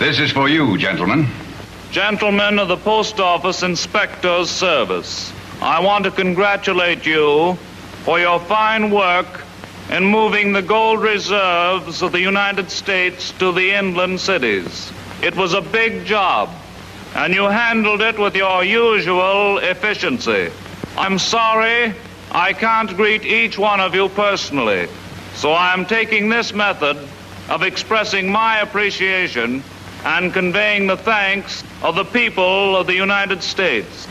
This is for you, gentlemen. Gentlemen of the Post Office Inspector's Service, I want to congratulate you for your fine work in moving the gold reserves of the United States to the inland cities. It was a big job, and you handled it with your usual efficiency. I'm sorry I can't greet each one of you personally, so I'm taking this method of expressing my appreciation and conveying the thanks of the people of the United States.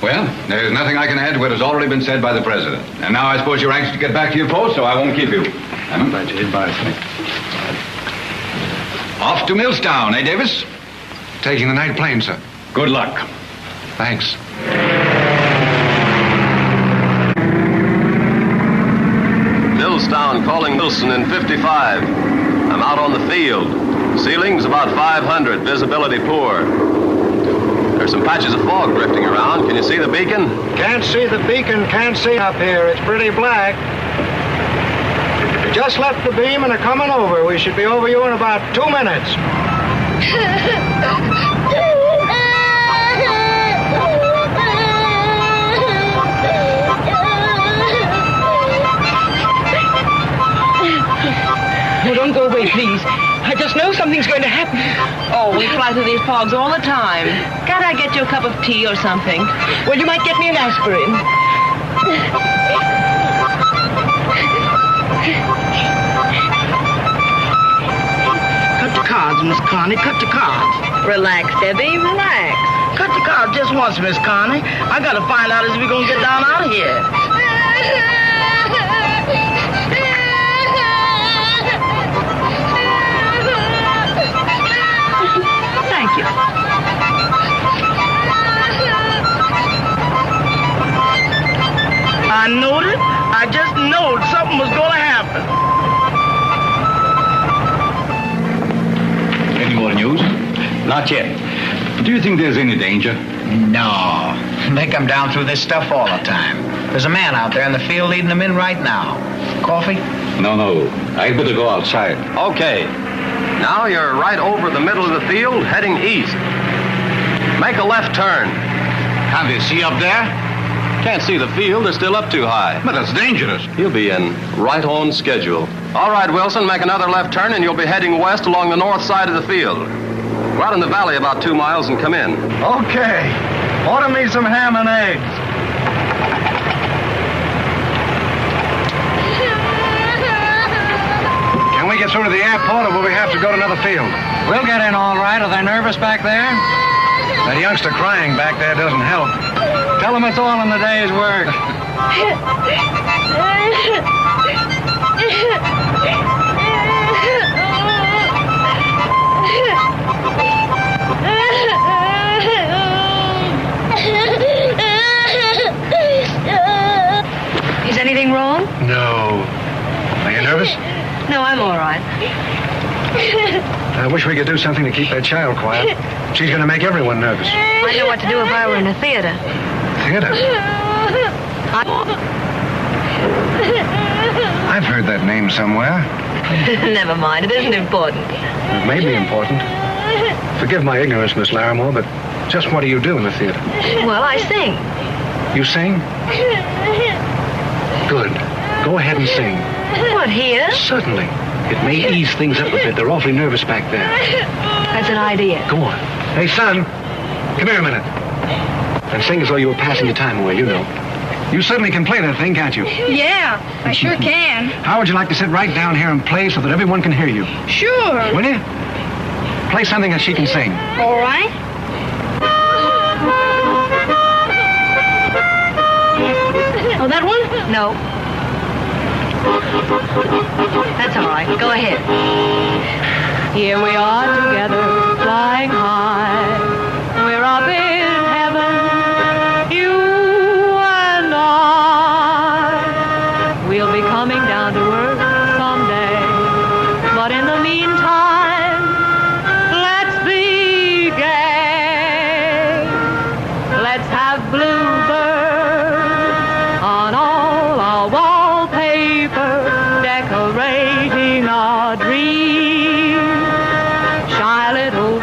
Well, there's nothing I can add to what has already been said by the President. And now I suppose you're anxious to get back to your post, so I won't keep you. I'm glad you did. Bye. Off to Millstown, eh, Davis? Taking the night plane, sir. Good luck. Thanks. Millstown calling Wilson in 55. I'm out on the field. Ceiling's about 500, visibility poor. There's some patches of fog drifting around. Can you see the beacon? Can't see the beacon, can't see up here. It's pretty black. Just left the beam and are coming over. We should be over you in about 2 minutes. Oh, don't go away, please. I just know something's going to happen. Oh, we fly through these fogs all the time. Can't I get you a cup of tea or something? Well, you might get me an aspirin. Cut your cards, Miss Connie. Cut your cards. Relax, Debbie. Relax. Cut your cards just once, Miss Connie. I gotta find out if we're gonna get down out of here. Thank you. I knowed it. I just knowed something was gonna happen. Any more news? Not yet. Do you think there's any danger? No. They come down through this stuff all the time. There's a man out there in the field leading them in right now. Coffee? No. I'd better go outside. Okay. Now you're right over the middle of the field, heading east. Make a left turn. Can't they see up there? Can't see the field. They're still up too high. But that's dangerous. You'll be in right on schedule. All right, Wilson, make another left turn, and you'll be heading west along the north side of the field. Go out in the valley about 2 miles and come in. Okay. Order me some ham and eggs. Can we get through to the airport, or will we have to go to another field? We'll get in all right. Are they nervous back there? That youngster crying back there doesn't help. Tell them it's all in the day's work. Is anything wrong? No. Are you nervous? No, I'm all right. I wish we could do something to keep that child quiet. She's going to make everyone nervous. I know what to do if I were in a theater. Theater? I've heard that name somewhere. Never mind, it isn't important. It may be important. Forgive my ignorance, Miss Larrimore, but just what do you do in the theater? Well, I sing. You sing? Good. Go ahead and sing. What, here? Certainly. It may ease things up a bit. They're awfully nervous back there. That's an idea. Go on. Hey, son, come here a minute. And sing as though you were passing your time away, you know. You certainly can play that thing, can't you? Yeah, I sure can. How would you like to sit right down here and play so that everyone can hear you? Sure. Will you? Play something that she can sing. All right. Oh, that one? No. That's all right. Go ahead. Here we are together, flying high. We're up in heaven, you and I. We'll be coming down to earth someday. But in the meantime, let's be gay. Let's have bluebirds on all our wallpaper, decorating our dreams. Shy little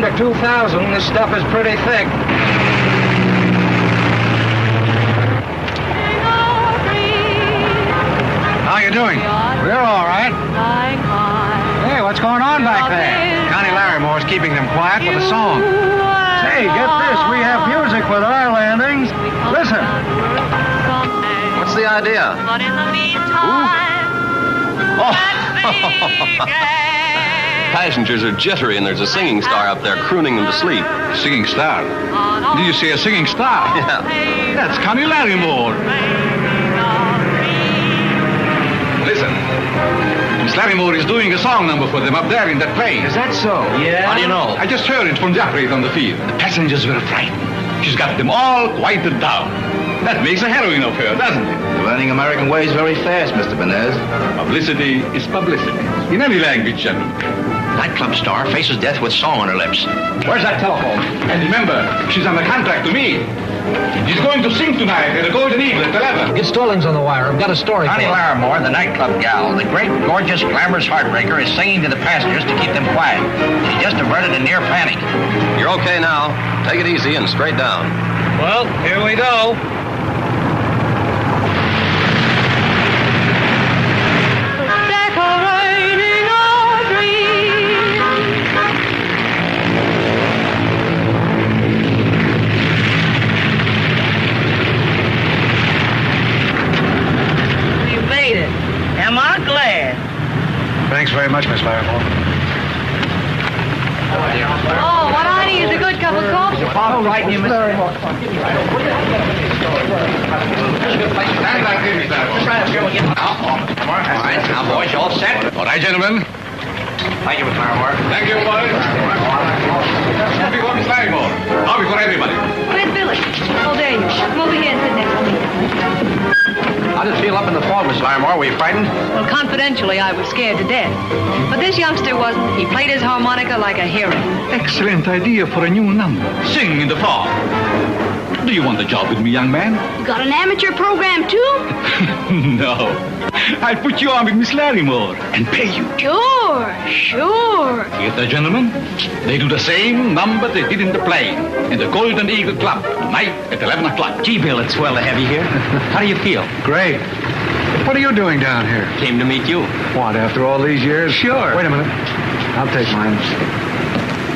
down to 2,000. This stuff is pretty thick. How you doing? We're all right. Hey, what's going on back there? Connie Larrimore's keeping them quiet with a song. Hey, get this. We have music with our landings. Listen. What's the idea? But in the meantime, Passengers are jittery, and there's a singing star up there crooning them to sleep. Singing star? Did you say a singing star? Yeah. That's Connie Larrimore. Listen. Miss Larrimore is doing a song number for them up there in that plane. Is that so? Yeah. How do you know? I just heard it from the operator on the field. The passengers were frightened. She's got them all quieted down. That makes a heroine of her, doesn't it? You're learning American ways very fast, Mr. Benez. Publicity is publicity. In any language, gentlemen. Nightclub star faces death with song on her lips. Where's that telephone? And remember, she's on the contract to me. She's going to sing tonight at the Golden Eagle at 11. Get Stallings on the wire. I've got a story for Connie you. Larrimore, the nightclub gal, the great, gorgeous, glamorous heartbreaker, is singing to the passengers to keep them quiet. She just averted a near panic. You're okay now. Take it easy and straight down. Well, here we go. decorating our dreams. You made it. Am I glad? Thanks very much, Miss Larrimore. Oh, what I need is a good cup of coffee. All right, you Miss Larrimore. Stand back here, Miss Larrimore. All right, now, boys, you all set? All right, gentlemen. Thank you, Miss Larrimore. Thank you, boys. Now before Miss Larrimore. Now before everybody. Where's Billy? Oh, there you are. Come over here and sit next to me. How did it feel up in the fog, Miss Larrimore? Were you frightened? Well, confidentially, I was scared to death. But this youngster wasn't. He played his harmonica like a hero. Excellent idea for a new number. Sing in the fog. Do you want a job with me, young man? You got an amateur program, too? No. I'll put you on with Miss Larrimore and pay you. Sure. Theater gentlemen, they do the same number they did in the plane, in the Golden Eagle Club, tonight at 11 o'clock. Gee, Bill, it's swell to have you here. How do you feel? Great. What are you doing down here? Came to meet you. What, after all these years? Sure. Wait a minute. I'll take mine.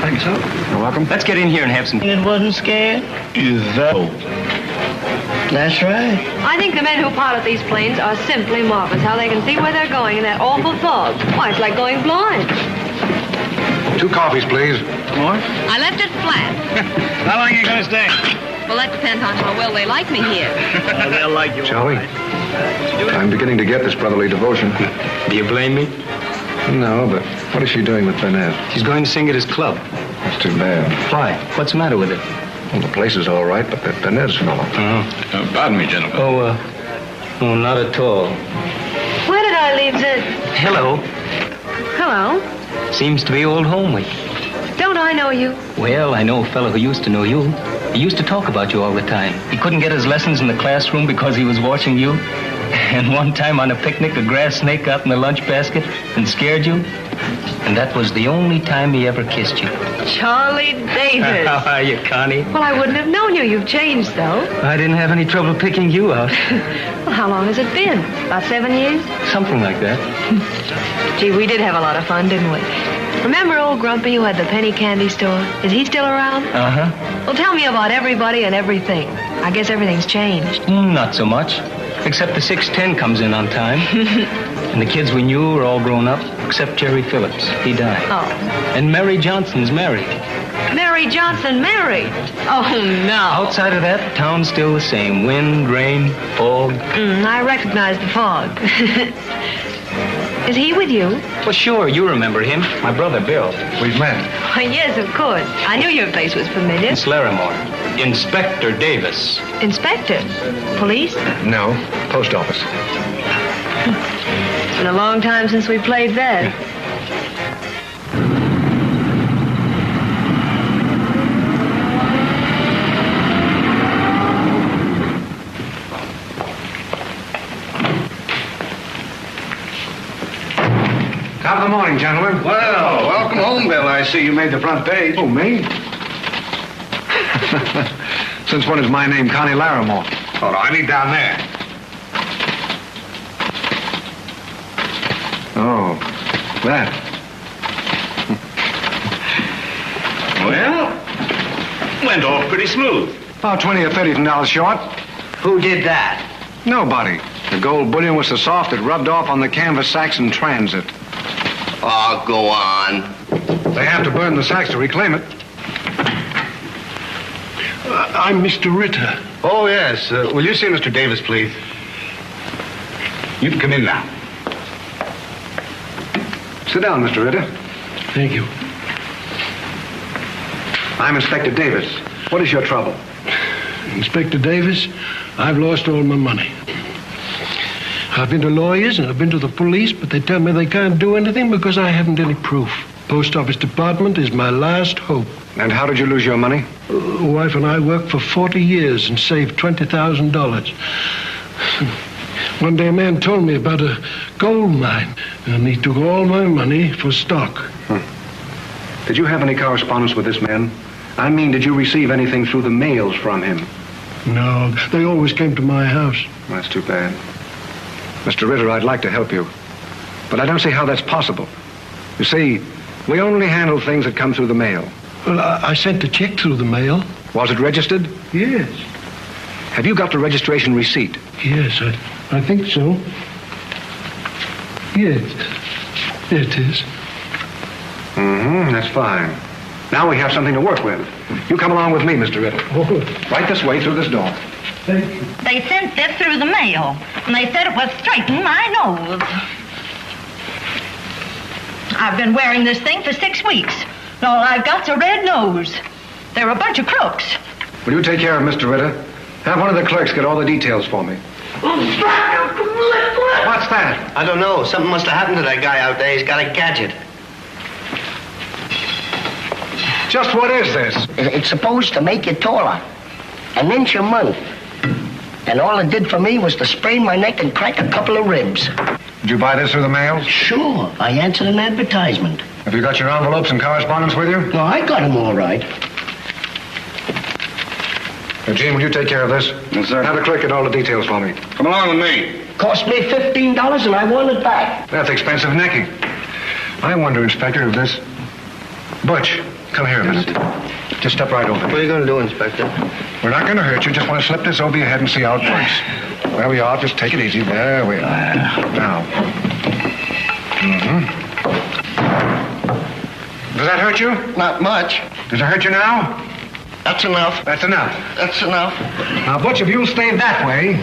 Thanks, sir. You're welcome. Let's get in here and have some... It wasn't scared? Is that... That's right. I think the men who pilot these planes are simply marvelous. How they can see where they're going in that awful fog. Why, it's like going blind. 2 coffees, please. More? I left it flat. How long are you going to stay? Well, that depends on how well they like me here. They'll like you. Shall we? I'm beginning to get this brotherly devotion. Do you blame me? No, but what is she doing with Benez? She's going to sing at his club. That's too bad. Why? What's the matter with it? Well, the place is all right, but that Benez fellow. Pardon me, gentlemen. Oh, not at all. Where did I leave it? Hello. Hello. Seems to be old home week. Don't I know you? Well, I know a fellow who used to know you. He used to talk about you all the time. He couldn't get his lessons in the classroom because he was watching you. And one time on a picnic, a grass snake got in the lunch basket and scared you. And that was the only time he ever kissed you. Charlie Davis. How are you, Connie? Well, I wouldn't have known you. You've changed, though. I didn't have any trouble picking you out. Well, how long has it been? About 7 years? Something like that. Gee, we did have a lot of fun, didn't we? Remember old Grumpy who had the penny candy store? Is he still around? Uh-huh. Well, tell me about everybody and everything. I guess everything's changed. Not so much. Except the 610 comes in on time. And the kids we knew are all grown up, except Jerry Phillips. He died. Oh. And Mary Johnson's married. Mary Johnson married? Oh, no. Outside of that, the town's still the same. Wind, rain, fog. I recognize the fog. Is he with you? Well, sure, you remember him. My brother, Bill. We've met. Why, yes, of course. I knew your face was familiar. Miss Larrimore. Inspector Davis. Inspector? Police? No, post office. It's been a long time since we played that. Top of the morning, gentlemen. Well, welcome home, Bill. I see you made the front page. Oh, me? Since when is my name Connie Larrimore? Oh, no, I need down there. Oh, that. Well, went off pretty smooth. About 20 or 30 dollars short. Who did that? Nobody. The gold bullion was so soft it rubbed off on the canvas sacks in transit. Oh, go on. They have to burn the sacks to reclaim it. I'm Mr. Ritter. Oh, yes. Will you see Mr. Davis, please? You can come in now. Sit down, Mr. Ritter. Thank you. I'm Inspector Davis. What is your trouble? Inspector Davis, I've lost all my money. I've been to lawyers and I've been to the police, but they tell me they can't do anything because I haven't any proof. Post office department is my last hope. And how did you lose your money? Wife and I worked for 40 years and saved $20,000. One day a man told me about a gold mine, and he took all my money for stock. Did you have any correspondence with this man? I mean, did you receive anything through the mails from him? No, they always came to my house. That's too bad. Mr. Ritter, I'd like to help you, but I don't see how that's possible. You see, we only handle things that come through the mail. Well, I sent a check through the mail. Was it registered? Yes. Have you got the registration receipt? Yes, I think so. Yes, there it is. That's fine. Now we have something to work with. You come along with me, Mr. Ritter. Oh. Right this way through this door. Thank you. They sent this through the mail, and they said it was straighten my nose. I've been wearing this thing for 6 weeks, and all I've got's a red nose. They're a bunch of crooks. Will you take care of Mr. Ritter? Have one of the clerks get all the details for me. What's that? I don't know. Something must have happened to that guy out there. He's got a gadget. Just what is this? It's supposed to make you taller. An inch a month. And all it did for me was to sprain my neck and crack a couple of ribs. Did you buy this through the mail? Sure. I answered an advertisement. Have you got your envelopes and correspondence with you? No, I got them all right. Gene, will you take care of this? Yes, sir. Have the clerk get all the details for me. Come along with me. Cost me $15 and I want it back. That's expensive necking. I wonder, Inspector, if this... Butch, come here a minute. Just step right over What here. are you going to do, Inspector? We're not going to hurt you. Just want to slip this over your head and see how it works. There we are. Just take it easy. There we are. Now. Does that hurt you? Not much. Does it hurt you now? That's enough. That's enough. That's enough. Now, Butch, if you'll stay that way,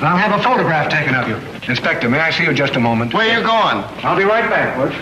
I'll have a photograph taken of you. Inspector, may I see you just a moment? Where you going? I'll be right back, Butch.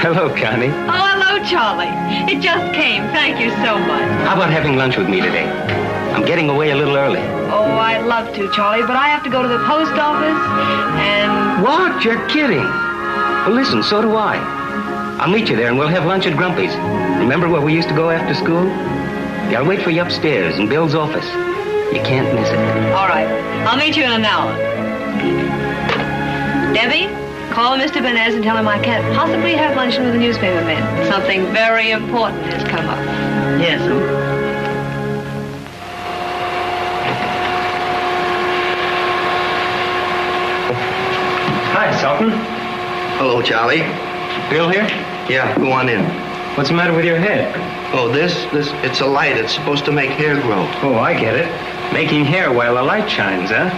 Hello, Connie. Oh, hello, Charlie. It just came. Thank you so much. How about having lunch with me today? I'm getting away a little early. Oh, I'd love to, Charlie, but I have to go to the post office and... What? You're kidding. Well, listen, so do I. I'll meet you there and we'll have lunch at Grumpy's. Remember where we used to go after school? Yeah, I'll wait for you upstairs in Bill's office. You can't miss it. All right. I'll meet you in an hour. Debbie, call Mr. Benez and tell him I can't possibly have luncheon with the newspaper men. Something very important has come up. Yes, Hi, Sultan. Hello, Charlie. Bill here? Yeah, go on in. What's the matter with your head? Oh, it's a light. It's supposed to make hair grow. Oh, I get it. Making hair while the light shines, huh?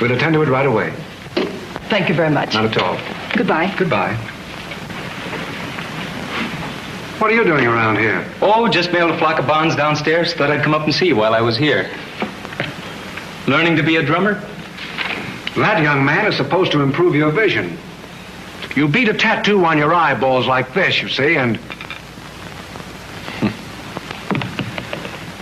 We'll attend to it right away. Thank you very much. Not at all. Goodbye. Goodbye. What are you doing around here? Oh, just mailed a flock of bonds downstairs. Thought I'd come up and see you while I was here. Learning to be a drummer? That, young man, is supposed to improve your vision. You beat a tattoo on your eyeballs like this, you see, and...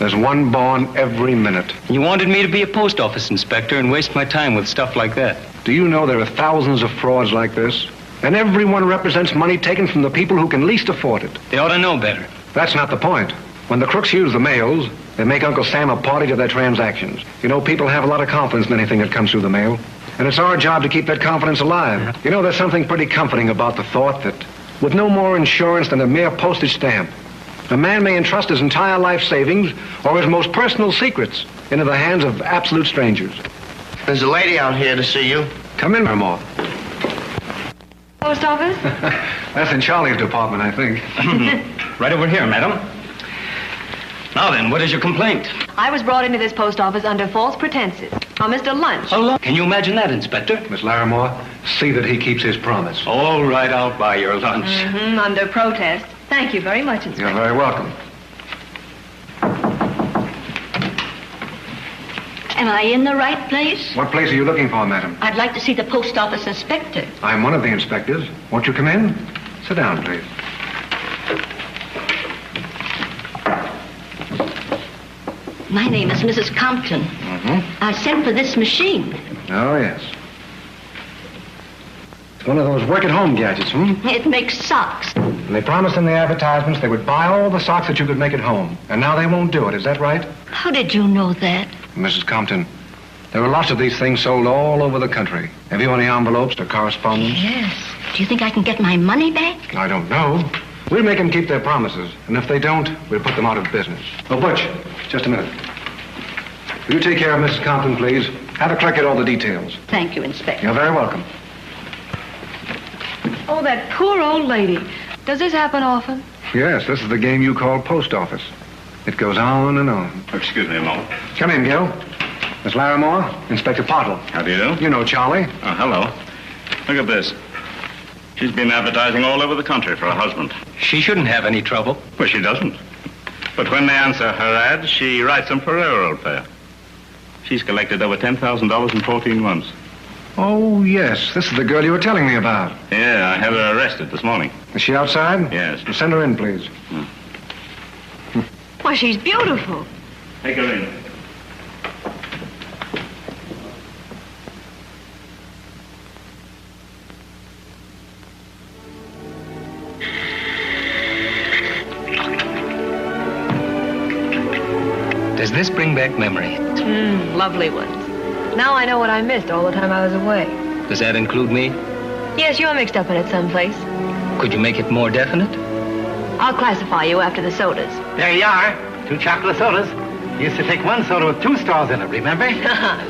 There's one born every minute. You wanted me to be a post office inspector and waste my time with stuff like that. Do you know there are thousands of frauds like this? And every one represents money taken from the people who can least afford it. They ought to know better. That's not the point. When the crooks use the mails, they make Uncle Sam a party to their transactions. You know, people have a lot of confidence in anything that comes through the mail. And it's our job to keep that confidence alive. You know, there's something pretty comforting about the thought that with no more insurance than a mere postage stamp, a man may entrust his entire life savings or his most personal secrets into the hands of absolute strangers. There's a lady out here to see you. Come in, Larrimore. Post office? That's in Charlie's department, I think. Right over here, madam. Now then, what is your complaint? I was brought into this post office under false pretenses. Mr. Lunch. Oh, can you imagine that, Inspector? Miss Larrimore, see that he keeps his promise. All right, I'll buy your lunch. Under protest. Thank you very much, Inspector. You're very welcome. Am I in the right place? What place are you looking for, madam? I'd like to see the post office inspector. I'm one of the inspectors. Won't you come in? Sit down, please. My name is Mrs. Compton. I sent for this machine. Oh, yes. It's one of those work-at-home gadgets, It makes socks. And they promised in the advertisements they would buy all the socks that you could make at home. And now they won't do it. Is that right? How did you know that? Mrs. Compton, there are lots of these things sold all over the country. Have you any envelopes or correspondence? Yes. Do you think I can get my money back? I don't know. We'll make them keep their promises. And if they don't, we'll put them out of business. Oh, Butch, just a minute. Will you take care of Mrs. Compton, please? Have a clerk get all the details. Thank you, Inspector. You're very welcome. Oh, that poor old lady. Does this happen often? Yes, this is the game you call post office. It goes on and on. Excuse me a moment. Come in, Gil. Miss Larrimore, Inspector Pottle. How do you do? You know Charlie. Oh, hello. Look at this. She's been advertising all over the country for a husband. She shouldn't have any trouble. Well, she doesn't. But when they answer her ads, she writes them for railroad fare. She's collected over $10,000 in 14 months. Oh, yes. This is the girl you were telling me about. Yeah, I had her arrested this morning. Is she outside? Yes. Well, send her in, please. Why, she's beautiful. Take her in. Does this bring back memories? Lovely ones. Now I know what I missed all the time I was away. Does that include me? Yes, you're mixed up in it someplace. Could you make it more definite? I'll classify you after the sodas. There you are. 2 chocolate sodas. Used to take 1 soda with 2 straws in it, remember?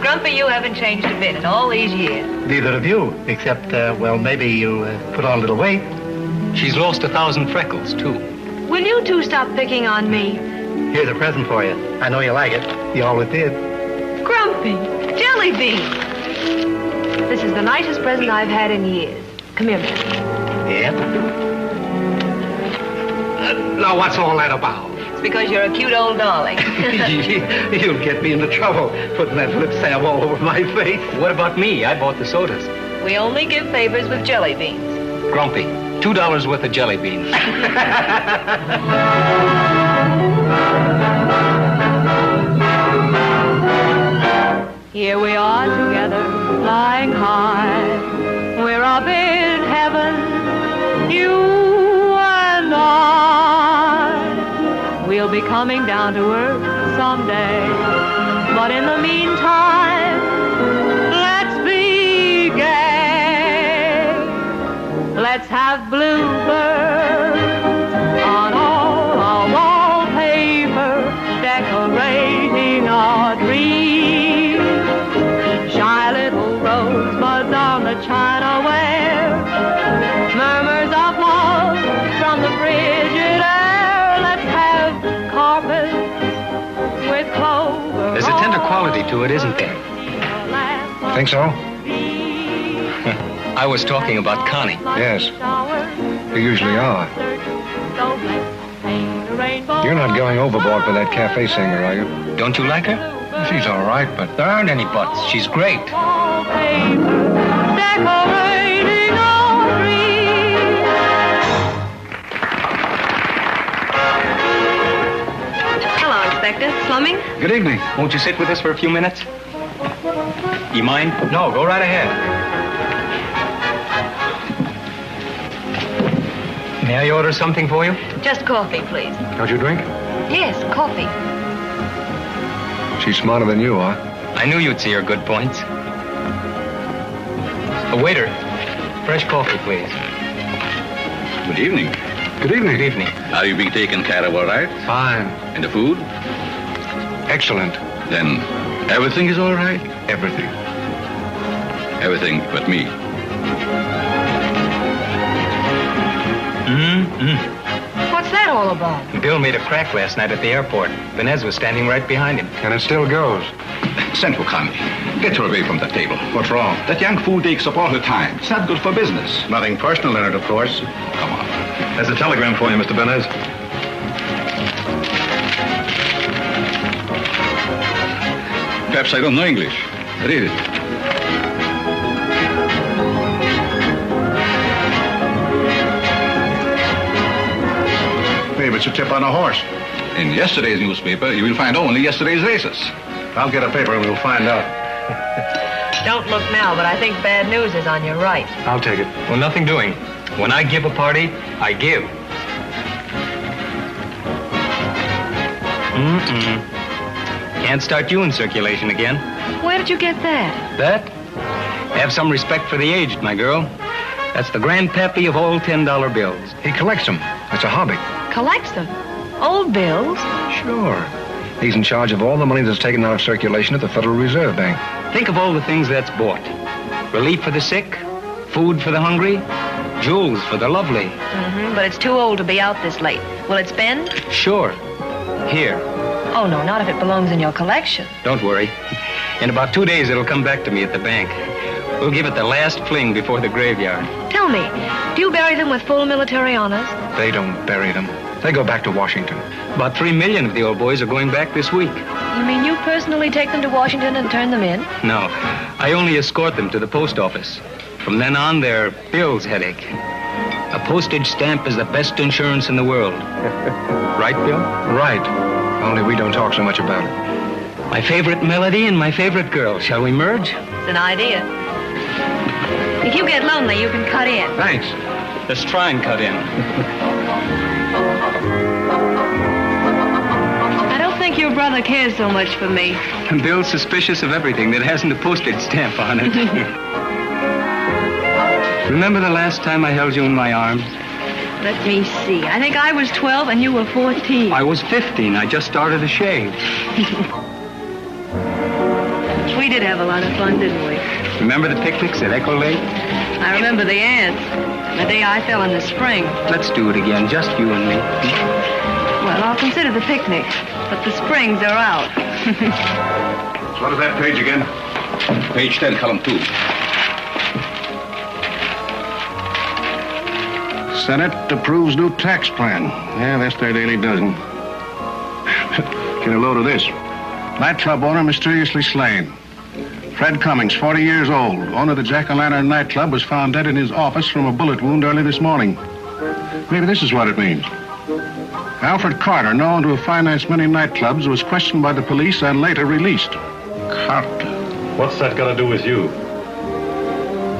Grumpy, you haven't changed a bit in all these years. Neither of you, except, well, maybe you put on a little weight. She's lost 1,000 freckles, too. Will you two stop picking on me? Here's a present for you. I know you like it. You always did. Grumpy, jelly bean. This is the nicest present I've had in years. Come here, man. Yeah? Now, what's all that about? It's because you're a cute old darling. You'll get me into trouble putting that lip salve all over my face. What about me? I bought the sodas. We only give favors with jelly beans. Grumpy, $2 worth of jelly beans. Here we are together, flying high. We're up in heaven, you and I. We'll be coming down to earth someday. But in the meantime, let's be gay. Let's have bluebirds on all our wallpaper, decorating our dreams. Shy little rosebuds on the chinaware, murmurs of love from the frigid air. Let's have carpets with clover. There's a tender quality to it, isn't there? Think so? I was talking about Connie. Yes. You usually are. You're not going overboard for that cafe singer, are you? Don't you like her? She's all right, but there aren't any buts. She's great. Decorating our dreams. Hello, Inspector. Slumming? Good evening. Won't you sit with us for a few minutes? You mind? No, go right ahead. May I order something for you? Just coffee, please. Don't you drink? Yes, coffee. She's smarter than you are. I knew you'd see her good points. A waiter, fresh coffee, please. Good evening. Good evening. Good evening. Are you being taken care of all right? Fine. And the food? Excellent. Then everything is all right? Everything. Everything but me. What's that all about? Bill made a crack last night at the airport. Benez was standing right behind him. And it still goes. Send for Connie. Get her away from the table. What's wrong? That young fool takes up all her time. It's not good for business. Nothing personal in it, of course. Come on. There's a telegram for you, Mr. Benez. Perhaps I don't know English. Read it. Maybe it's a tip on a horse. In yesterday's newspaper, you will find only yesterday's races. I'll get a paper and we'll find out. Don't look now, but I think bad news is on your right. I'll take it. Well, nothing doing. When I give a party, I give. Can't start you in circulation again. Where did you get that? That? Have some respect for the aged, my girl. That's the grandpappy of all $10 bills. He collects them. It's a hobby. Collects them. Old bills? Sure. He's in charge of all the money that's taken out of circulation at the Federal Reserve Bank. Think of all the things that's bought. Relief for the sick, food for the hungry, jewels for the lovely. But it's too old to be out this late. Will it spend? Sure. Here. Oh, no, not if it belongs in your collection. Don't worry. In about 2 days, it'll come back to me at the bank. We'll give it the last fling before the graveyard. Tell me, do you bury them with full military honors? They don't bury them. They go back to Washington. About 3 million of the old boys are going back this week. You mean you personally take them to Washington and turn them in? No, I only escort them to the post office. From then on, they're Bill's headache. A postage stamp is the best insurance in the world. Right, Bill? Right. Only we don't talk so much about it. My favorite melody and my favorite girl. Shall we merge? It's an idea. If you get lonely, you can cut in. Thanks. Let's try and cut in. I don't think your brother cares so much for me. Bill's suspicious of everything that hasn't a postage stamp on it. Remember the last time I held you in my arms? Let me see. I think I was 12 and you were 14. I was 15. I just started to shave. We did have a lot of fun, didn't we? Remember the picnics at Echo Lake? I remember the ants. The day I fell in the spring. Let's do it again, just you and me. Well, I'll consider the picnic, but the springs are out. So what is that page again? Page 10, column 2. Senate approves new tax plan. Yeah, that's their daily dozen. Get a load of this. Nightclub owner mysteriously slain. Fred Cummings, 40 years old, owner of the Jack-o'-lantern nightclub, was found dead in his office from a bullet wound early this morning. Maybe this is what it means. Alfred Carter, known to have financed many nightclubs, was questioned by the police and later released. Carter. What's that got to do with you?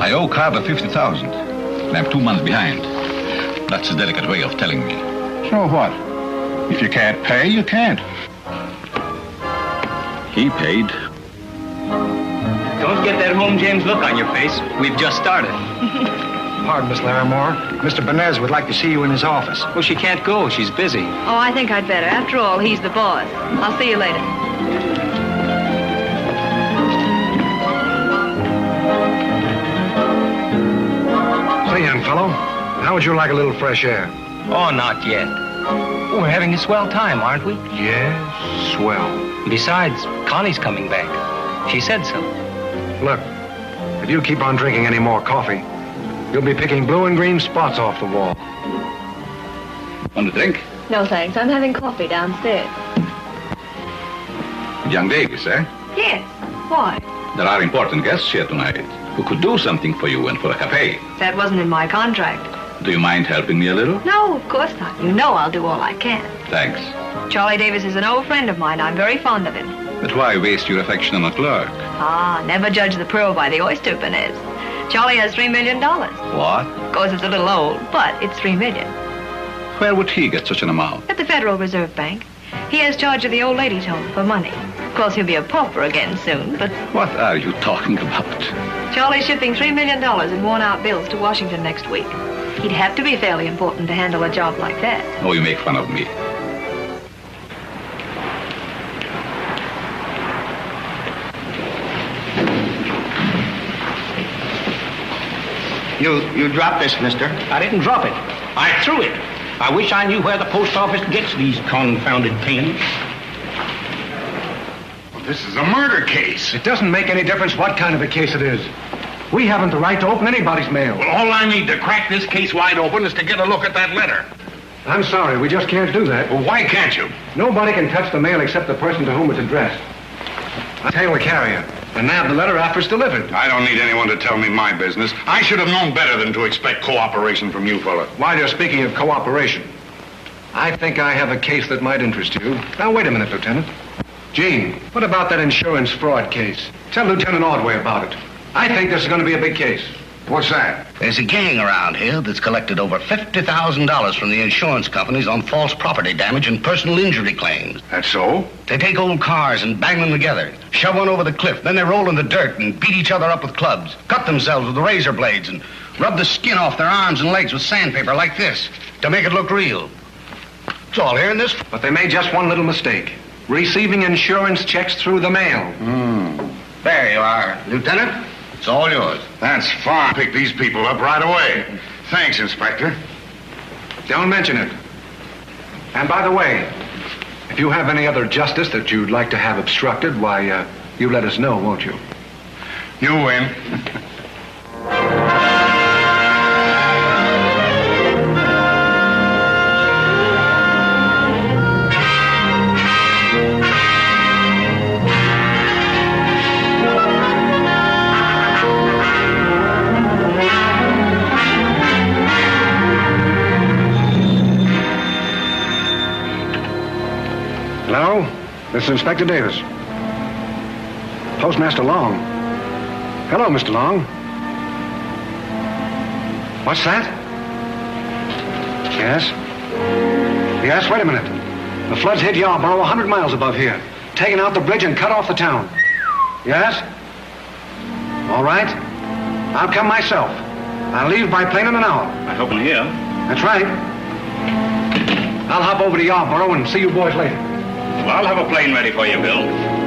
I owe Carter $50,000. And I'm 2 months behind. That's a delicate way of telling me. So what? If you can't pay, you can't. He paid. Don't get that home James look on your face. We've just started. Pardon, Miss Larrimore. Mr. Benez would like to see you in his office. Well, she can't go. She's busy. Oh, I think I'd better. After all, he's the boss. I'll see you later. Say, young fellow, how would you like a little fresh air? Oh, not yet. We're having a swell time, aren't we? Yes, swell. Besides, Connie's coming back. She said so. Look, if you keep on drinking any more coffee, you'll be picking blue and green spots off the wall. Want a drink? No, thanks. I'm having coffee downstairs. Young Davis, eh? Yes. Why? There are important guests here tonight who could do something for you and for the cafe. That wasn't in my contract. Do you mind helping me a little? No, of course not. You know I'll do all I can. Thanks. Charlie Davis is an old friend of mine. I'm very fond of him. But why waste your affection on a clerk? Ah, never judge the pearl by the oyster, Benez. Charlie has $3 million. What? Of course, it's a little old, but it's $3 million. Where would he get such an amount? At the Federal Reserve Bank. He has charge of the old ladies' home for money. Of course, he'll be a pauper again soon, but... What are you talking about? Charlie's shipping $3 million in worn-out bills to Washington next week. He'd have to be fairly important to handle a job like that. Oh, you make fun of me. You dropped this, mister. I didn't drop it. I threw it. I wish I knew where the post office gets these confounded pens. Well, this is a murder case. It doesn't make any difference what kind of a case it is. We haven't the right to open anybody's mail. Well, all I need to crack this case wide open is to get a look at that letter. I'm sorry, we just can't do that. Well, why can't you? Nobody can touch the mail except the person to whom it's addressed. I'll tell the carrier and nab the letter after it's delivered. I don't need anyone to tell me my business. I should have known better than to expect cooperation from you, fella. While you're speaking of cooperation, I think I have a case that might interest you. Now, wait a minute, Lieutenant. Gene, what about that insurance fraud case? Tell Lieutenant Ordway about it. I think this is going to be a big case. What's that? There's a gang around here that's collected over $50,000 from the insurance companies on false property damage and personal injury claims. That's so? They take old cars and bang them together, shove one over the cliff, then they roll in the dirt and beat each other up with clubs, cut themselves with razor blades, and rub the skin off their arms and legs with sandpaper like this to make it look real. It's all here in this. But they made just one little mistake. Receiving insurance checks through the mail. There you are, Lieutenant. It's all yours. That's fine. Pick these people up right away. Thanks, Inspector. Don't mention it. And by the way, if you have any other justice that you'd like to have obstructed, why, you let us know, won't you? You win. Hello? This is Inspector Davis. Postmaster Long. Hello, Mr. Long. What's that? Yes? Yes, wait a minute. The floods hit Yarborough 100 miles above here, taken out the bridge and cut off the town. Yes? All right. I'll come myself. I'll leave by plane in an hour. I hope I'm here. That's right. I'll hop over to Yarborough and see you boys later. Well, I'll have a plane ready for you, Bill.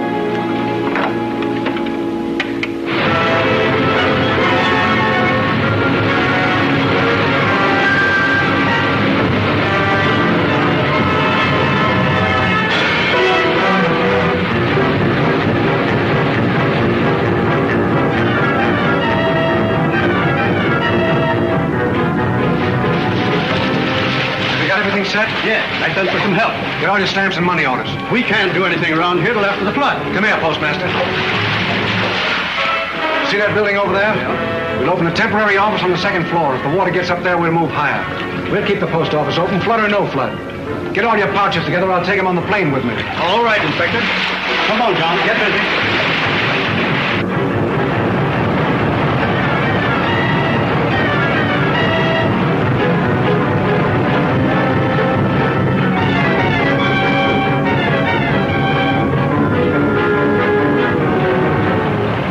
everything set? Yeah, I sent for some help. Get all your stamps and money orders. We can't do anything around here till after the flood. Come here, Postmaster. See that building over there? We'll open a temporary office on the second floor. If the water gets up there, we'll move higher. We'll keep the post office open, flood or no flood. Get all your pouches together. I'll take them on the plane with me. All right, Inspector. Come on, John. Get busy.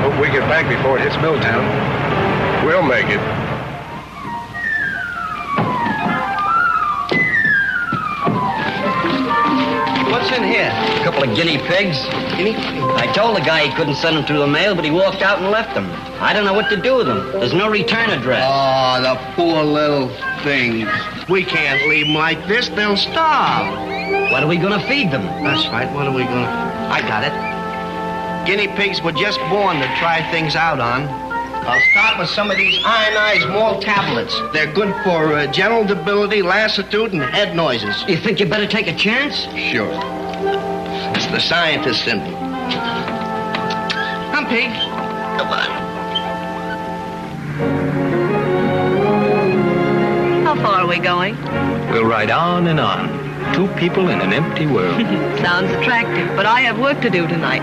Hope we get back before it hits Milltown. We'll make it. What's in here? A couple of guinea pigs. Guinea pig? I told the guy he couldn't send them through the mail, but he walked out and left them. I don't know what to do with them. There's no return address. Oh, the poor little things. We can't leave them like this. They'll starve. What are we going to feed them? That's right. What are we going to... I got it. Guinea pigs were just born to try things out on. I'll start with some of these ionized malt tablets. They're good for general debility, lassitude, and head noises. You think you better take a chance? Sure. It's the scientist in me. Come, pig. Come on. How far are we going? We'll ride on and on. Two people in an empty world. Sounds attractive, but I have work to do tonight.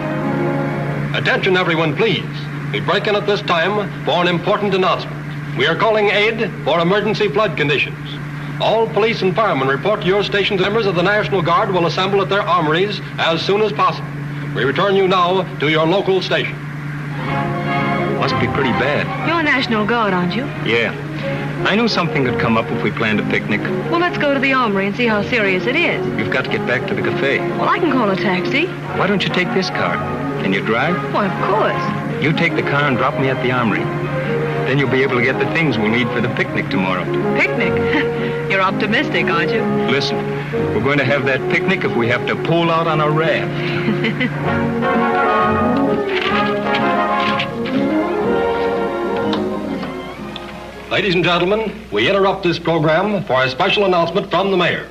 Attention, everyone, please. We break in at this time for an important announcement. We are calling aid for emergency flood conditions. All police and firemen report to your stations. Members of the National Guard will assemble at their armories as soon as possible. We return you now to your local station. Must be pretty bad. You're National Guard, aren't you? Yeah. I knew something would come up if we planned a picnic. Well, let's go to the armory and see how serious it is. We've got to get back to the cafe. Well, I can call a taxi. Why don't you take this car? Can you drive? Why, of course. You take the car and drop me at the armory. Then you'll be able to get the things we'll need for the picnic tomorrow. Picnic? You're optimistic, aren't you? Listen, we're going to have that picnic if we have to pull out on a raft. Ladies and gentlemen, we interrupt this program for a special announcement from the mayor.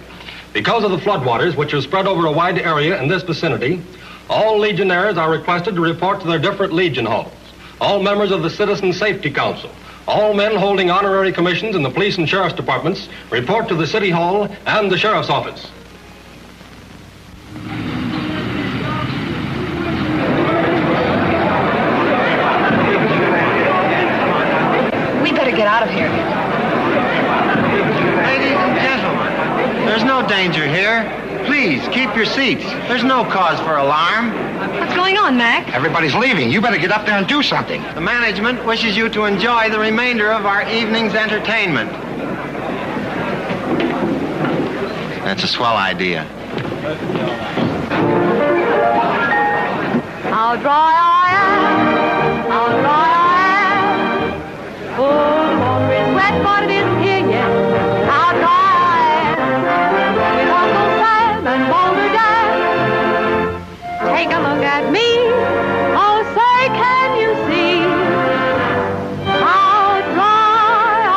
Because of the floodwaters which are spread over a wide area in this vicinity, all Legionnaires are requested to report to their different Legion halls. All members of the Citizen Safety Council, all men holding honorary commissions in the police and sheriff's departments, report to the City Hall and the sheriff's office. We better get out of here. Ladies and gentlemen, there's no danger here. Please, keep your seats. There's no cause for alarm. What's going on, Mac? Everybody's leaving. You better get up there and do something. The management wishes you to enjoy the remainder of our evening's entertainment. That's a swell idea. How dry I am, how dry I am. Oh, the laundry's wet, but it isn't here yet. How dry I am. With Uncle Sam and Boulder Dam. Take a look at me. Oh, say, can you see how dry I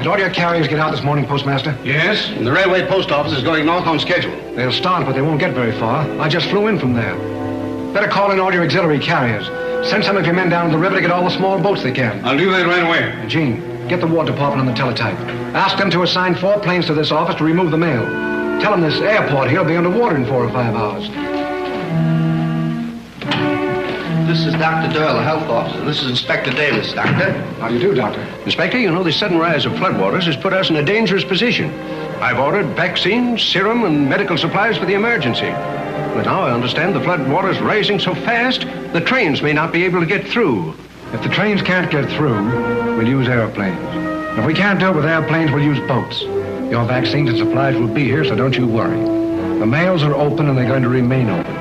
Did all your carriers get out this morning, Postmaster? Yes, and the railway post office is going north on schedule. They'll start, but they won't get very far. I just flew in from there. Better call in all your auxiliary carriers. Send some of your men down to the river to get all the small boats they can. I'll do that right away. And Gene, get the War Department on the teletype. Ask them to assign 4 planes to this office to remove the mail. Tell them this airport here will be underwater in 4 or 5 hours. This is Dr. Doyle, the health officer. This is Inspector Davis, Doctor. How do you do, Doctor? Inspector, you know the sudden rise of floodwaters has put us in a dangerous position. I've ordered vaccines, serum, and medical supplies for the emergency. But now I understand the flood water's rising so fast, the trains may not be able to get through. If the trains can't get through, we'll use airplanes. If we can't do it with airplanes, we'll use boats. Your vaccines and supplies will be here, so don't you worry. The mails are open, and they're going to remain open.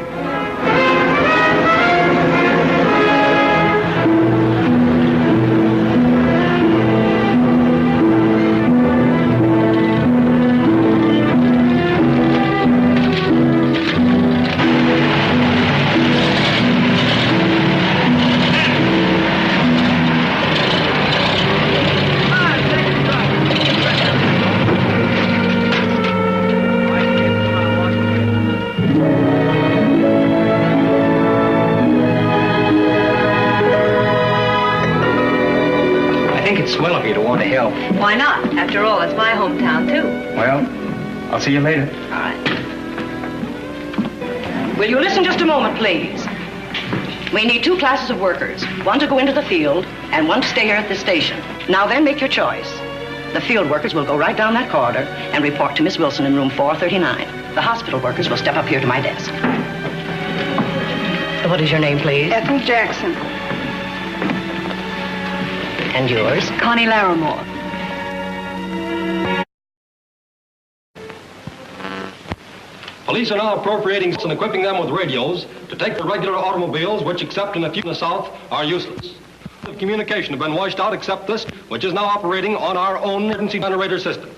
Why not? After all, it's my hometown, too. Well, I'll see you later. All right. Will you listen just a moment, please? We need 2 classes of workers. One to go into the field and one to stay here at the station. Now then, make your choice. The field workers will go right down that corridor and report to Miss Wilson in room 439. The hospital workers will step up here to my desk. What is your name, please? Ethel Jackson. And yours? Connie Larrimore. Police are now appropriating and equipping them with radios to take the regular automobiles, which, except in a few in the south, are useless. The communication have been washed out except this, which is now operating on our own emergency generator system.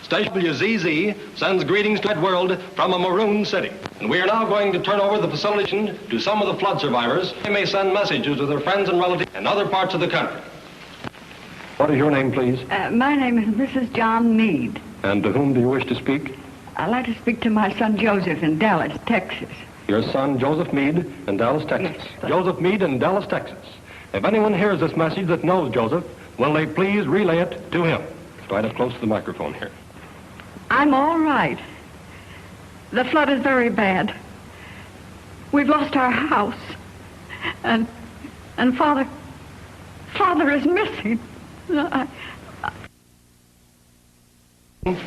Station WZZ sends greetings to the world from a maroon city. And we are now going to turn over the facility to some of the flood survivors. They may send messages to their friends and relatives in other parts of the country. What is your name, please? My name is Mrs. John Meade. And to whom do you wish to speak? I'd like to speak to my son Joseph in Dallas, Texas. Your son, Joseph Meade, in Dallas, Texas. Yes, Joseph Meade in Dallas, Texas. If anyone hears this message that knows Joseph, will they please relay it to him? Right up close to the microphone here. I'm all right. The flood is very bad. We've lost our house. And Father is missing.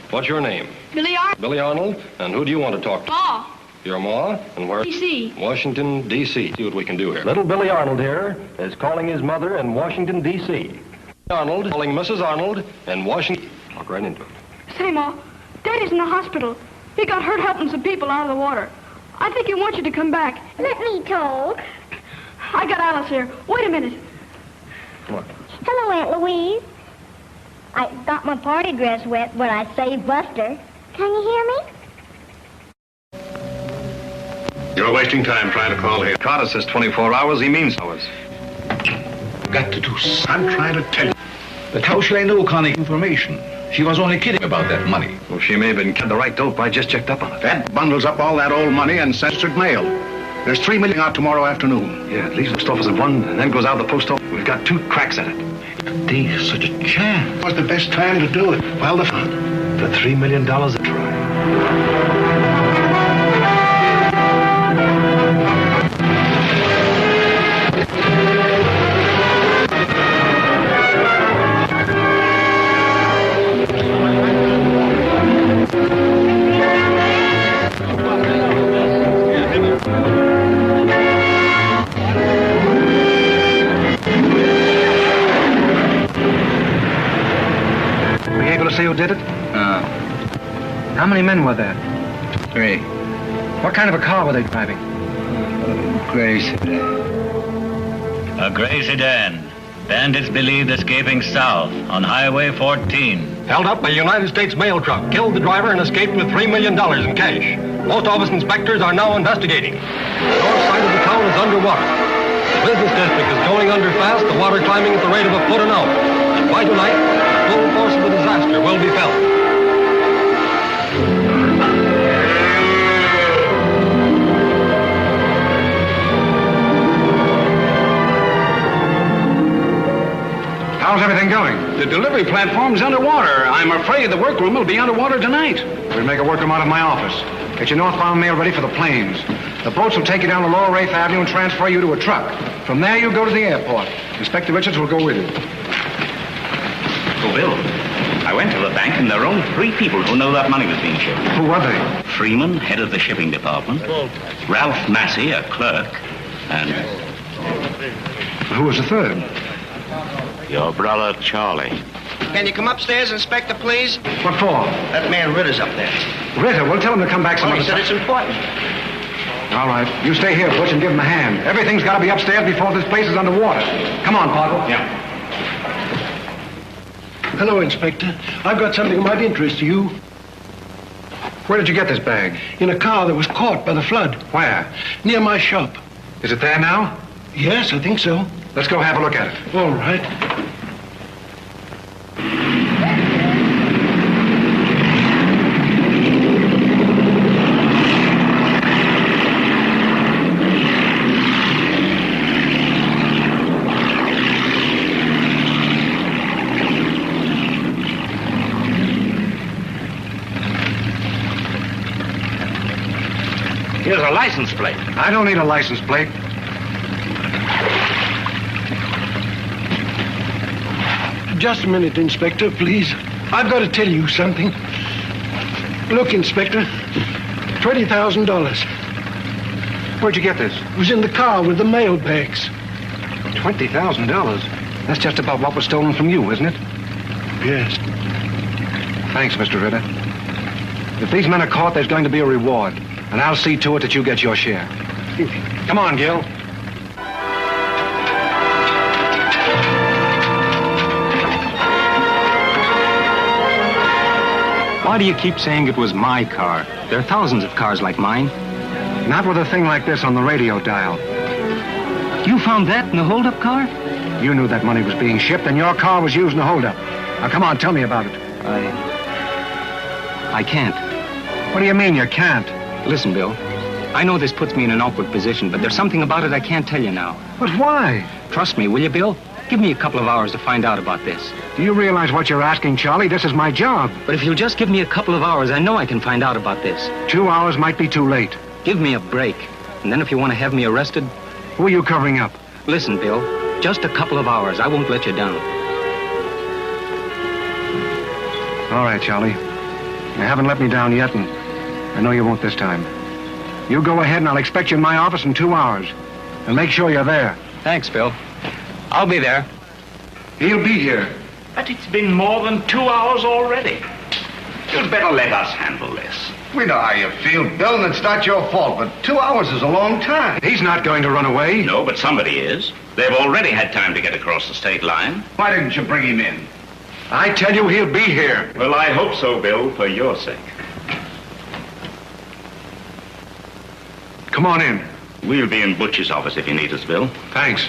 What's your name? Billy Arnold. Billy Arnold. And who do you want to talk to? Ma. Your ma? And where? D.C. Washington, D.C. See what we can do here. Little Billy Arnold here is calling his mother in Washington, D.C. Arnold calling Mrs. Arnold in Washington. Walk right into it. Say, Ma, Daddy's in the hospital. He got hurt helping some people out of the water. I think he wants you to come back. Let me talk. I got Alice here. Wait a minute. Come on. Hello, Aunt Louise. I got my party dress wet, but I saved Buster. Can you hear me? You're wasting time trying to call here. Carter says 24 hours, he means hours. Got to do something. I'm trying to tell you. But how should I know Connie information? She was only kidding about that money. Well, she may have been the right dope. I just checked up on it. That bundles up all that old money and censored mail. There's $3 million out tomorrow afternoon. Yeah, it leaves the post office at 1 and then goes out the post office. We've got 2 cracks at it. There's such a chance. What's the best time to do it? While the fun. For $3 million a try. See who did it? How many men were there? 3. What kind of a car were they driving? Gray sedan. A gray sedan. Bandits believed escaping south on Highway 14. Held up by a United States mail truck, killed the driver and escaped with $3 million in cash. Post office inspectors are now investigating. The north side of the town is underwater. The business district is going under fast, the water climbing at the rate of a foot an hour. And by tonight, the full force of the disaster will be felt. How's everything going? The delivery platform's underwater. I'm afraid the workroom will be underwater tonight. We'll make a workroom out of my office. Get your northbound mail ready for the planes. The boats will take you down to Lower Wraith Avenue and transfer you to a truck. From there, you'll go to the airport. Inspector Richards will go with you. Oh, Bill, I went to the bank, and there are only 3 people who know that money was being shipped. Who are they? Freeman, head of the shipping department. Ralph Massey, a clerk. And Who was the third? your brother, Charlie. Can you come upstairs, Inspector, please? What for? That man Ritter's up there. Ritter, well, tell him to come back some Well, other he said time. it's important. All right. You stay here, Butch, and give him a hand. Everything's got to be upstairs before this place is underwater. Come on, Pottle. Yeah. Hello, Inspector. I've got something that might interest you. Where did you get this bag? In a car that was caught by the flood. Where? Near my shop. Is it there now? Yes, I think so. Let's go have a look at it. All right. Here's a license plate. I don't need a license plate. Just a minute, Inspector, please. I've got to tell you something. Look, Inspector, $20,000. Where'd you get this? It was in the car with the mail bags. $20,000? That's just about what was stolen from you, isn't it? Yes. Thanks, Mr. Ritter. If these men are caught, there's going to be a reward. And I'll see to it that you get your share. Come on, Gil. Why do you keep saying it was my car? There are thousands of cars like mine. Not with a thing like this on the radio dial. You found that in the hold-up car? You knew that money was being shipped, and your car was used in the holdup. Now, come on, tell me about it. I can't. What do you mean you can't? Listen, Bill. I know this puts me in an awkward position, but there's something about it I can't tell you now. But why? Trust me, will you, Bill? Give me a couple of hours to find out about this. Do you realize what you're asking, Charlie? This is my job. But if you'll just give me a couple of hours, I know I can find out about this. 2 hours might be too late. Give me a break. And then if you want to have me arrested... Who are you covering up? Listen, Bill. Just a couple of hours. I won't let you down. All right, Charlie. You haven't let me down yet, and I know you won't this time. You go ahead, and I'll expect you in my office in 2 hours. And make sure you're there. Thanks, Bill. I'll be there. He'll be here. But it's been more than 2 hours already. You'd better let us handle this. We know how you feel, Bill, and it's not your fault, but 2 hours is a long time. He's not going to run away. No, but somebody is. They've already had time to get across the state line. Why didn't you bring him in? I tell you, he'll be here. Well, I hope so, Bill, for your sake. Come on in. We'll be in Butch's office if you need us, Bill. Thanks.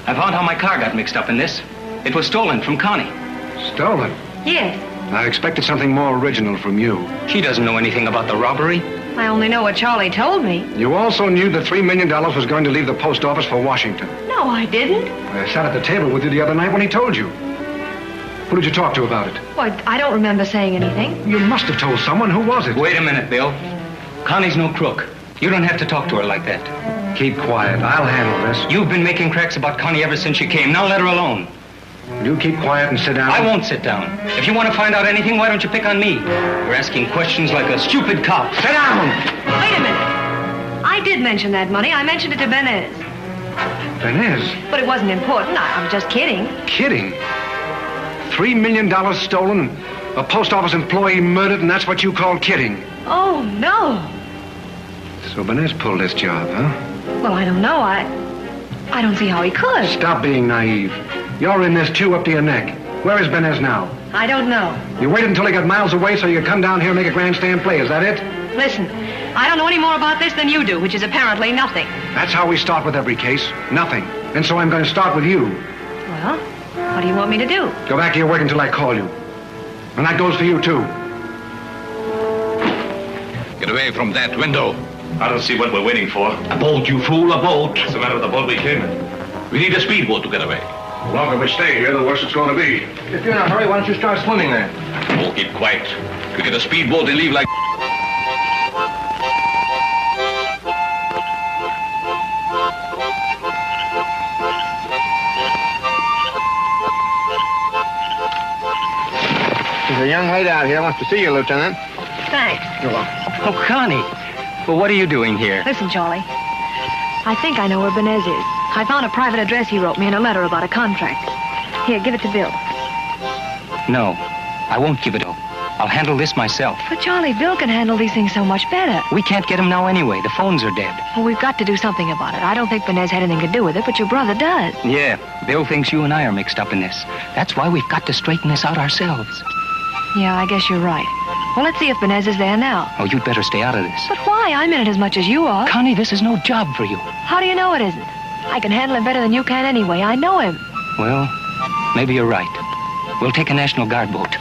I found how my car got mixed up in this. It was stolen from Connie. Stolen? Yes. I expected something more original from you. She doesn't know anything about the robbery. I only know what Charlie told me. You also knew that $3 million was going to leave the post office for Washington. No, I didn't. I sat at the table with you the other night when he told you. Who did you talk to about it? Well, I don't remember saying anything. You must have told someone. Who was it? Wait a minute, Bill. Connie's no crook. You don't have to talk to her like that. Keep quiet. I'll handle this. You've been making cracks about Connie ever since she came. Now let her alone. You keep quiet and sit down. I won't sit down. If you want to find out anything, why don't you pick on me? You're asking questions like a stupid cop. Sit down! Wait a minute. I did mention that money. I mentioned it to Benez. Benez? But it wasn't important. I was just kidding. Kidding? $3 million stolen, a post office employee murdered, and that's what you call kidding? Oh, no. So Benez pulled this job, huh? Well, I don't know. I don't see how he could. Stop being naive. You're in this too up to your neck. Where is Benez now? I don't know. You waited until he got miles away so you could come down here and make a grandstand play. Is that it? Listen, I don't know any more about this than you do, which is apparently nothing. That's how we start with every case. Nothing. And so I'm going to start with you. Well, what do you want me to do? Go back to your work until I call you. And that goes for you, too. Get away from that window. I don't see what we're waiting for. A boat, you fool, a boat. What's the matter with the boat we came in? We need a speedboat to get away. The longer we stay here, the worse it's going to be. If you're in a hurry, why don't you start swimming then? Oh, keep quiet. We get a speedboat and leave like... There's a young lady out here wants to see you, Lieutenant. Thanks. You're welcome. Oh, Connie. Well, what are you doing here? Listen, Charlie. I think I know where Benez is. I found a private address he wrote me in a letter about a contract. Here, give it to Bill. No, I won't give it up. I'll handle this myself. But, Charlie, Bill can handle these things so much better. We can't get him now anyway. The phones are dead. Well, we've got to do something about it. I don't think Benez had anything to do with it, but your brother does. Yeah, Bill thinks you and I are mixed up in this. That's why we've got to straighten this out ourselves. Yeah, I guess you're right. Well, let's see if Benez is there now. Oh, you'd better stay out of this. But why? I'm in it as much as you are. Connie, this is no job for you. How do you know it isn't? I can handle him better than you can anyway. I know him. Well, maybe you're right. We'll take a National Guard boat.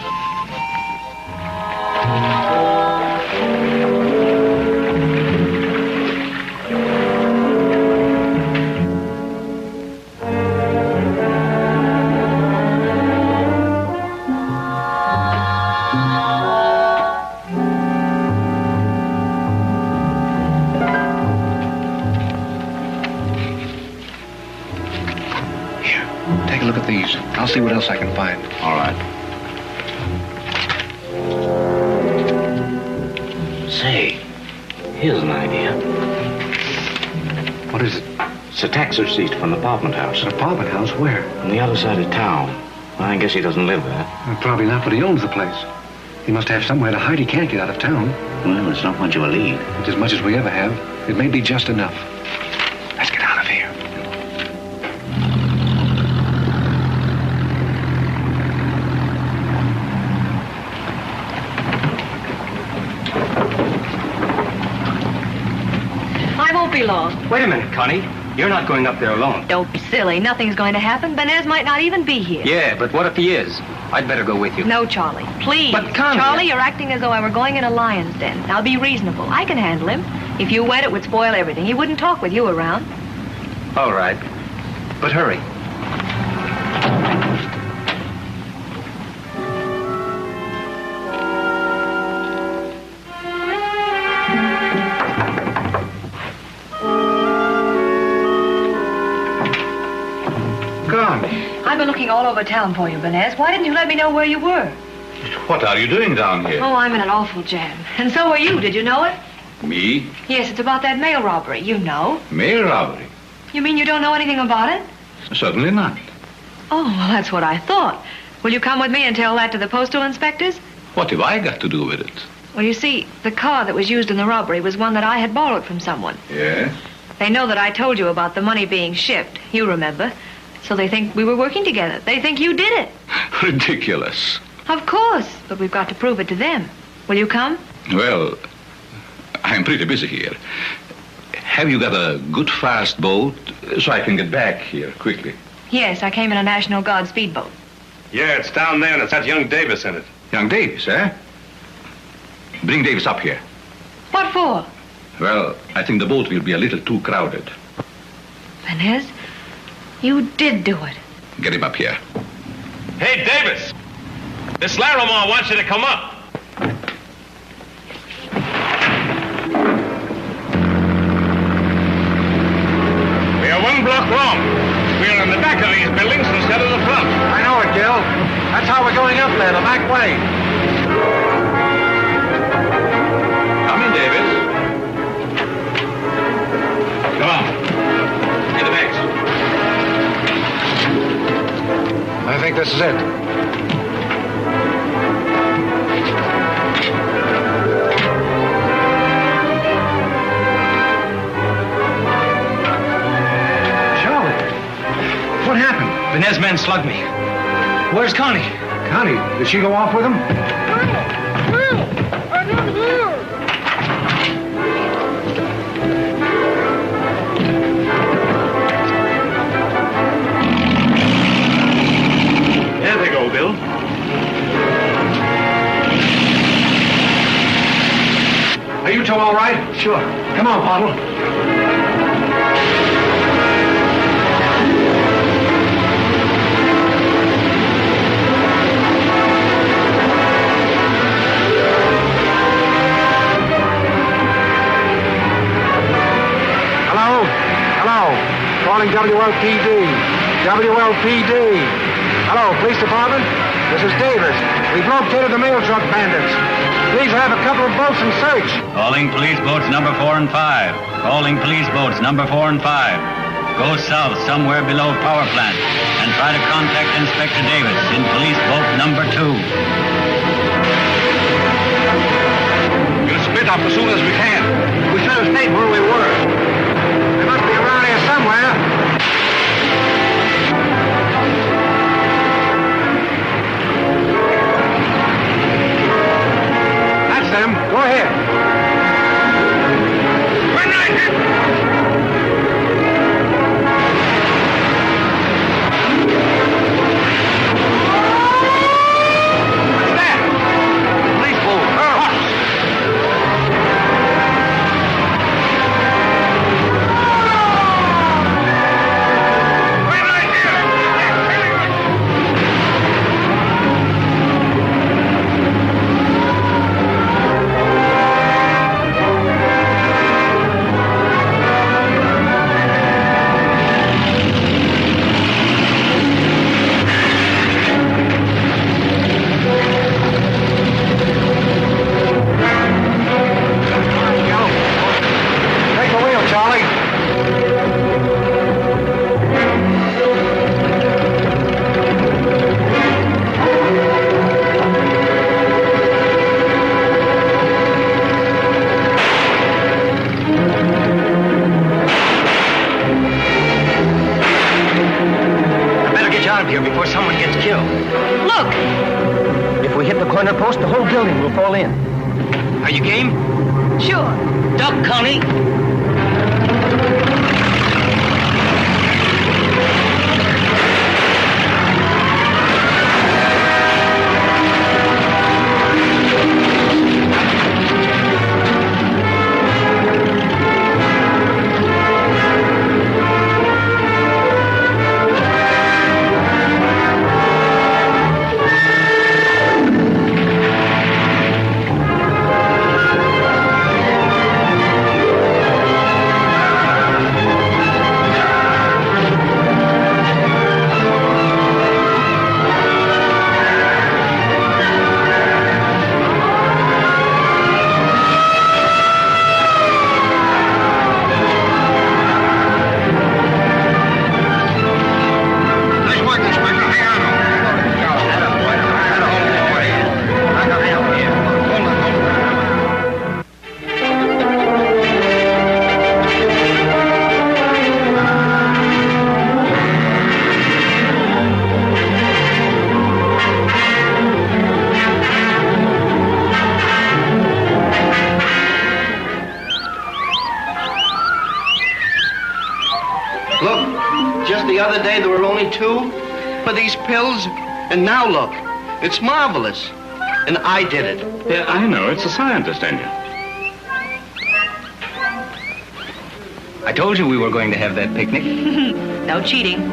I'll see what else I can find. All right. Say, here's an idea. What is it? It's a tax receipt from the apartment house. An apartment house? Where? On the other side of town. Well, I guess he doesn't live there. Well, probably not, but he owns the place. He must have somewhere to hide. He can't get out of town. Well, it's not much of a lead. It's as much as we ever have. It may be just enough. Let's get out of here. Be long. Wait a minute, Connie. You're not going up there alone. Don't be silly. Nothing's going to happen. Benez might not even be here. Yeah, but what if he is? I'd better go with you. No, Charlie. Please. But, Connie... Charlie, you're acting as though I were going in a lion's den. Now, be reasonable. I can handle him. If you went, it would spoil everything. He wouldn't talk with you around. All right. But hurry. I've been looking all over town for you, Benez. Why didn't you let me know where you were? What are you doing down here? Oh, I'm in an awful jam. And so are you. Did you know it? Me? Yes, it's about that mail robbery. You know. Mail robbery? You mean you don't know anything about it? Certainly not. Oh, well, that's what I thought. Will you come with me and tell that to the postal inspectors? What have I got to do with it? Well, you see, the car that was used in the robbery was one that I had borrowed from someone. Yes? They know that I told you about the money being shipped. You remember. So they think we were working together. They think you did it. Ridiculous. Of course, but we've got to prove it to them. Will you come? Well, I'm pretty busy here. Have you got a good fast boat so I can get back here quickly? Yes, I came in a National Guard speedboat. Yeah, it's down there and it's got young Davis in it. Young Davis, eh? Bring Davis up here. What for? Well, I think the boat will be a little too crowded. Benez? You did do it. Get him up here. Hey, Davis! This Larrimore wants you to come up. We are one block wrong. We are in the back of these buildings instead of the front. I know it, Gil. That's how we're going up there, the back way. Come in, Davis. Come on. In the bags. I think this is it. Charlie, what happened? Benez men slugged me. Where's Connie? Connie, did she go off with him? I'm not here. There they go, Bill. Are you two all right? Sure. Come on, Pottle. Calling WLPD. WLPD. Hello, police department? This is Davis. We've located the mail truck bandits. Please have a couple of boats in search. Calling police boats number 4 and 5. Calling police boats number 4 and 5. Go south somewhere below power plant and try to contact Inspector Davis in police boat number 2. We'll split up as soon as we can. We should have stayed where we were. They must be around here somewhere. That's them. Go ahead. Good night. Pills, and now look, it's marvelous. And I did it. Yeah, I know. It's a scientist engine. I told you we were going to have that picnic. No cheating.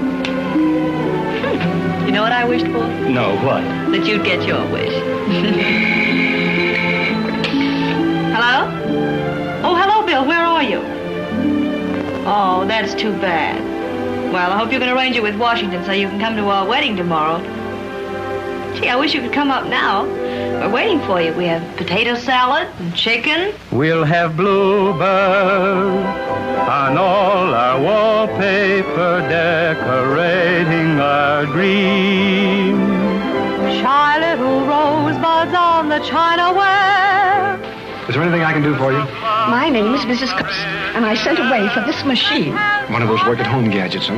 You know what I wished for? No, what? That you'd get your wish. Hello? Oh, hello, Bill. Where are you? Oh, that's too bad. Well, I hope you can arrange it with Washington so you can come to our wedding tomorrow. Gee, I wish you could come up now. We're waiting for you. We have potato salad and chicken. We'll have bluebird on all our wallpaper, decorating our dream. Shy little rosebuds on the chinaware. Is there anything I can do for you? My name is Mrs. Curtis, and I sent away for this machine. One of those work-at-home gadgets, huh?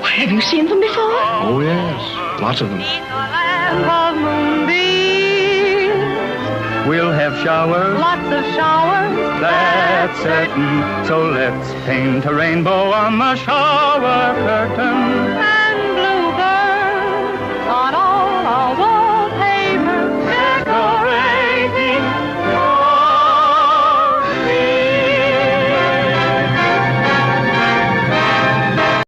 Have you seen them before? Oh, yes. Lots of them. We'll have showers. Lots of showers. That's certain. So let's paint a rainbow on the shower curtain.